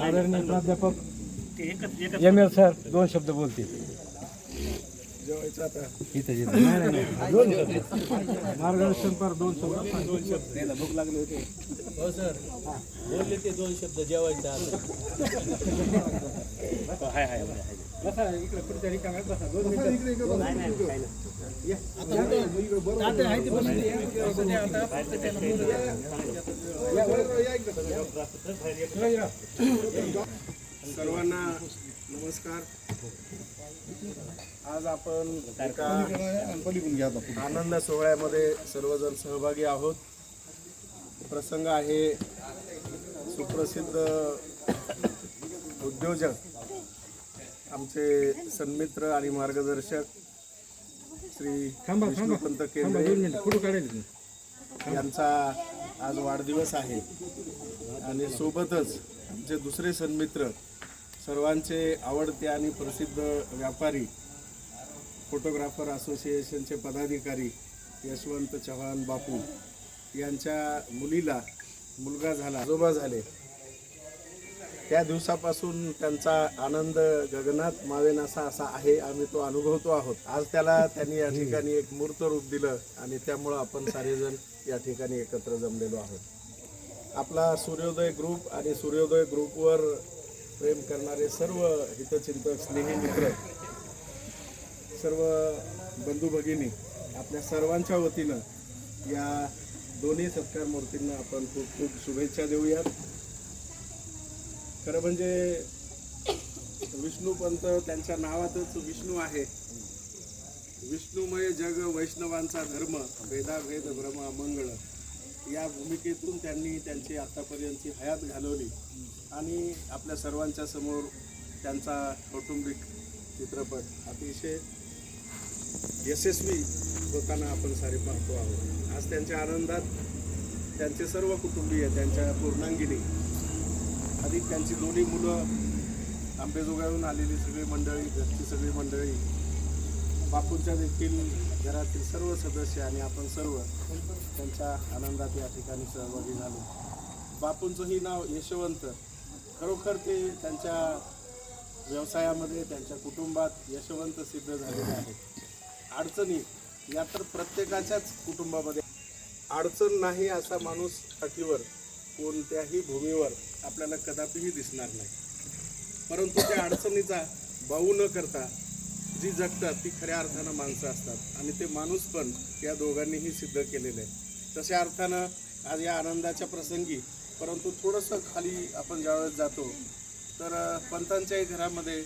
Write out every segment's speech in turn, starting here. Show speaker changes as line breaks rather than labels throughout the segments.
आदरणीय प्राध्यापक ML sir 2 शब्द बोलतील. मार्गदर्शन पर 2 शब्द. भूक लागली होती. हो सर बोलले ते 2 शब्द जेवायचे आले. बसा इकडे खुर्च्या रिकाम्या बसा. 2 मिनिटं.
सर्वांना नमस्कार. आज आपण एका आनंद सोहळ्यामध्ये सर्वजण सहभागी आहोत. प्रसंग आहे सुप्रसिद्ध उद्योजक आमचे सन्मित्र आणि मार्गदर्शक श्री विष्णुपंत केंद्रे यांचा आज वाढदिवस आहे. आणि सोबतच आमचे दुसरे सन्मित्र सर्वांचे आवडते आणि प्रसिद्ध व्यापारी फोटोग्राफर असोसिएशनचे पदाधिकारी यशवंत चव्हाण बापू यांच्या मुलीला मुलगा झाला, आजोबा झाले. त्या दिवसापासून त्यांचा आनंद गगनात मावेनासा असा आहे. आम्ही तो अनुभवतो आहोत. आज त्याला त्यांनी या ठिकाणी एक मूर्त रूप दिलं आणि त्यामुळं आपण सारेजण या ठिकाणी एकत्र जमलेलो आहोत. आपला सूर्योदय ग्रुप आणि सूर्योदय ग्रुपवर प्रेम करणारे सर्व हितचिंतक, स्नेही मित्र, सर्व बंधू भगिनी, आपल्या सर्वांच्या वतीनं या दोन्ही सत्कार मूर्तींना आपण खूप खूप शुभेच्छा देऊयात. खरं म्हणजे विष्णुपंत त्यांच्या नावातच विष्णू आहे. विष्णुमय जग वैष्णवांचा धर्म, भेदाभेद भ्रम अमंगळ या भूमिकेतून त्यांनी त्यांची आतापर्यंतची हयात घालवली आणि आपल्या सर्वांच्या समोर त्यांचा कौटुंबिक चित्रपट अतिशय यशस्वी होताना आपण सारे पाहतो आहोत. आज त्यांच्या आनंदात त्यांचे सर्व कुटुंबीय, त्यांच्या पूर्णांगिनी, अधिक त्यांची दोन्ही मुलं, आंबेजोगाईहून आलेली सगळी मंडळी, घरची सगळी मंडळी, बापूंच्या देखील घरातील सर्व सदस्य आणि आपण सर्व त्यांच्या आनंदात या ठिकाणी सहभागी झालो. बापूंचंही नाव यशवंत. खरोखर ते त्यांच्या व्यवसायामध्ये, त्यांच्या कुटुंबात यशवंत सिद्ध झालेले आहेत. अडचणी या तर प्रत्येकाच्याच कुटुंबामध्ये. अडचण नाही असा माणूस पाठीवर कोणत्याही भूमीवर आपल्याला कदापिही दिसणार नाही. परंतु त्या अडचणीचा बाऊ न करता जी जगतात ती खऱ्या अर्थानं माणसं असतात आणि ते माणूस पण या दोघांनीही सिद्ध केलेलं आहे. तशा अर्थानं आज या आनंदाच्या प्रसंगी, परंतु थोडंसं खाली आपण ज्यावेळेस जातो तर पंतांच्याही घरामध्ये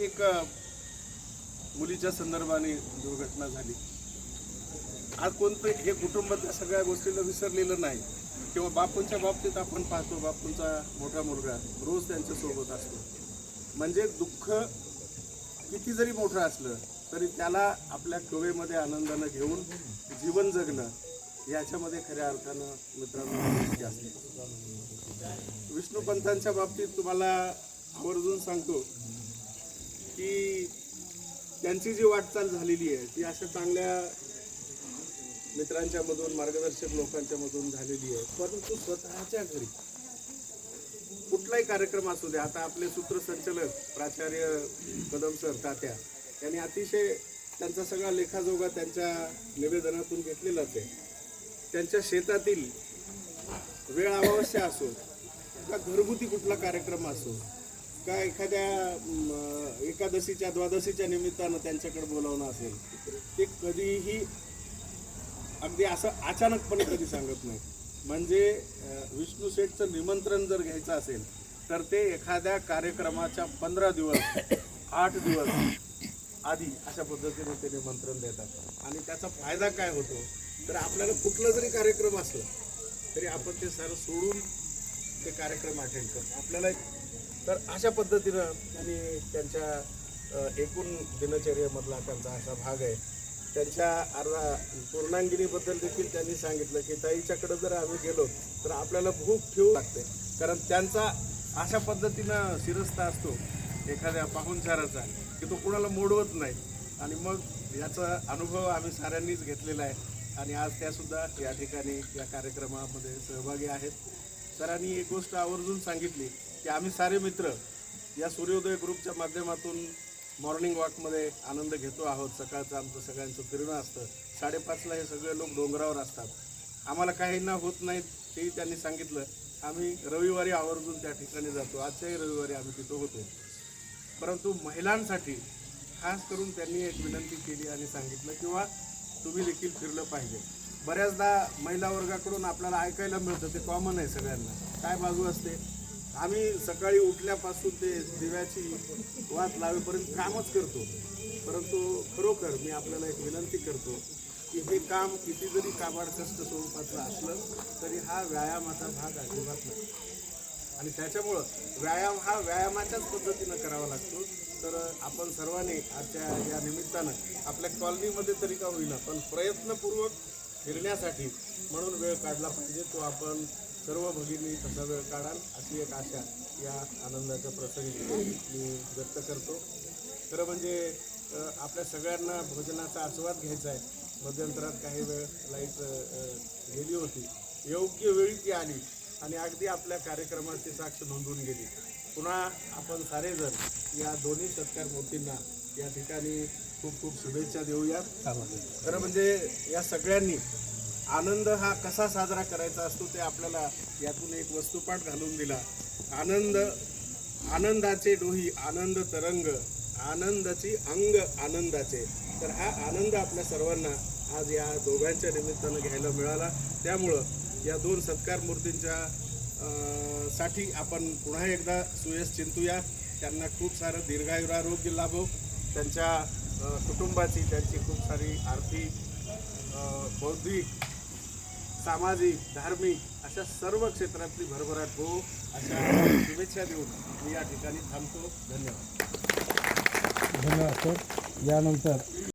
एक मुलीच्या संदर्भाने दुर्घटना झाली. आज कोणतं हे कुटुंब त्या सगळ्या गोष्टीला विसरलेलं नाही. किंवा बापूंच्या बाबतीत आपण पाहतो, बापूंचा मोठा मुलगा रोज त्यांच्यासोबत असतो. म्हणजे दुःख किती जरी मोठं असलं तरी त्याला आपल्या कवेमध्ये आनंदानं घेऊन जीवन जगणं याच्यामध्ये खऱ्या अर्थानं मित्रांनो असते. विष्णुपंतांच्या बाबतीत तुम्हाला आवर्जून सांगतो की त्यांची जी वाटचाल झालेली आहे ती अशा चांगल्या मित्रांच्या मधून, मार्गदर्शक लोकांच्या मधून झालेली आहे. परंतु स्वतःच्या घरी कुठलाही कार्यक्रम असू दे, आता आपले सूत्रसंचालक प्राचार्य कदम सर तात्या यांनी अतिशय त्यांचा सगळा लेखाजोगा त्यांच्या निवेदनातून घेतलेलाच आहे. त्यांच्या शेतातील वेळ अमावस्या असो का घरगुती कुठला कार्यक्रम असो का एखाद्या एकादशीच्या द्वादशीच्या निमित्तानं त्यांच्याकडे बोलावणं असेल, ते कधीही अगदी असं अचानकपणे कधी सांगत नाही. म्हणजे विष्णू शेठचं निमंत्रण जर घ्यायचं असेल तर ते एखाद्या कार्यक्रमाच्या 15 दिवस 8 दिवस आधी अशा पद्धतीने ते निमंत्रण देतात. आणि त्याचा फायदा काय होतो तर आपल्याला कुठला जरी कार्यक्रम असला तरी आपण ते सारं सोडून ते कार्यक्रम अटेंड करतो आपल्याला. तर अशा पद्धतीनं त्यांनी त्यांच्या एकूण दिनचर्येमधला त्यांचा असा भाग आहे. त्यांच्या पूर्णांगिनीबद्दल देखील त्यांनी सांगितलं की ताईच्याकडे जर आम्ही गेलो तर आपल्याला भूक ठेवू लागते, कारण त्यांचा अशा पद्धतीनं शिरस्ता असतो एखाद्या पाहुणचाराचा की तो कुणाला मोडवत नाही. आणि मग याचा अनुभव आम्ही साऱ्यांनीच घेतलेला आहे आणि आज त्यासुद्धा या ठिकाणी या कार्यक्रमामध्ये सहभागी आहेत. सरांनी एक गोष्ट आवर्जून सांगितली की आम्ही सारे मित्र या सूर्योदय ग्रुपच्या माध्यमातून मॉर्निंग वॉकमध्ये आनंद घेतो आहोत. सकाळचं आमचं सगळ्यांचं फिरणं असतं. 5:30ला हे सगळे लोक डोंगरावर असतात. आम्हाला काहींना होत नाहीत तेही त्यांनी सांगितलं. आम्ही रविवारी आवर्जून त्या ठिकाणी जातो. आजच्याही रविवारी आम्ही तिथं होतो. परंतु महिलांसाठी खास करून त्यांनी एक विनंती केली आणि सांगितलं किंवा तुम्ही देखील फिरलं पाहिजे. बऱ्याचदा महिला वर्गाकडून आपल्याला ऐकायला मिळतं, ते कॉमन आहे सगळ्यांना. काय बाजू असते, आम्ही सकाळी उठल्यापासून ते दिव्याची वात लावेपर्यंत कामच करतो. परंतु खरोखर मी आपल्याला एक विनंती करतो की हे काम किती जरी काबाड कष्ट स्वरूपाचं असलं तरी हा व्यायामाचा भाग अजिबात नाही. आणि त्याच्यामुळं व्यायाम हा व्यायामाच्याच पद्धतीनं करावा लागतो. तर आपण सर्वांनी आजच्या या निमित्तानं आपल्या कॉलनीमध्ये तरी का होईना पण प्रयत्नपूर्वक फिरण्यासाठी म्हणून वेळ काढला पाहिजे. तो आपण सर्व भगिनी तसा वेळ काढाल अशी एक आशा या आनंदाच्या प्रसंगी मी व्यक्त करतो. खरं म्हणजे आपल्या सगळ्यांना भोजनाचा आस्वाद घ्यायचा आहे. मध्यंतरात काही वेळ लाईट गेली होती, योग्य वेळी ती आली आणि अगदी आपल्या कार्यक्रमाची साक्ष नोंदवून गेली. पुन्हा आपण सारेजण या दोन्ही सत्कार मूर्तींना या ठिकाणी खूप खूप शुभेच्छा देऊया. खरं म्हणजे या सगळ्यांनी आनंद हा कसा साजरा करायचा असतो ते आपल्याला यातून एक वस्तुपाठ घालून दिला. आनंदाचे डोही आनंद तरंग, आनंदाची अंग आनंदाचे. तर हा आनंद आपल्या सर्वांना आज या दोघांच्या निमित्तानं घ्यायला मिळाला. त्यामुळं या दोन सत्कार मूर्तींच्या साठी आपण पुन्हा एकदा सुयश चिंतूया. त्यांना खूप सारं दीर्घायुरारोग्य लाभो. त्यांच्या कुटुंबाची, त्यांची खूप सारी आर्थिक, बौद्धिक, सामाजिक, धार्मिक अशा सर्व क्षेत्रातली भरभराट हो अशा शुभेच्छा देऊन मी या ठिकाणी थांबतो. धन्यवाद.
धन्यवाद सर. यानंतर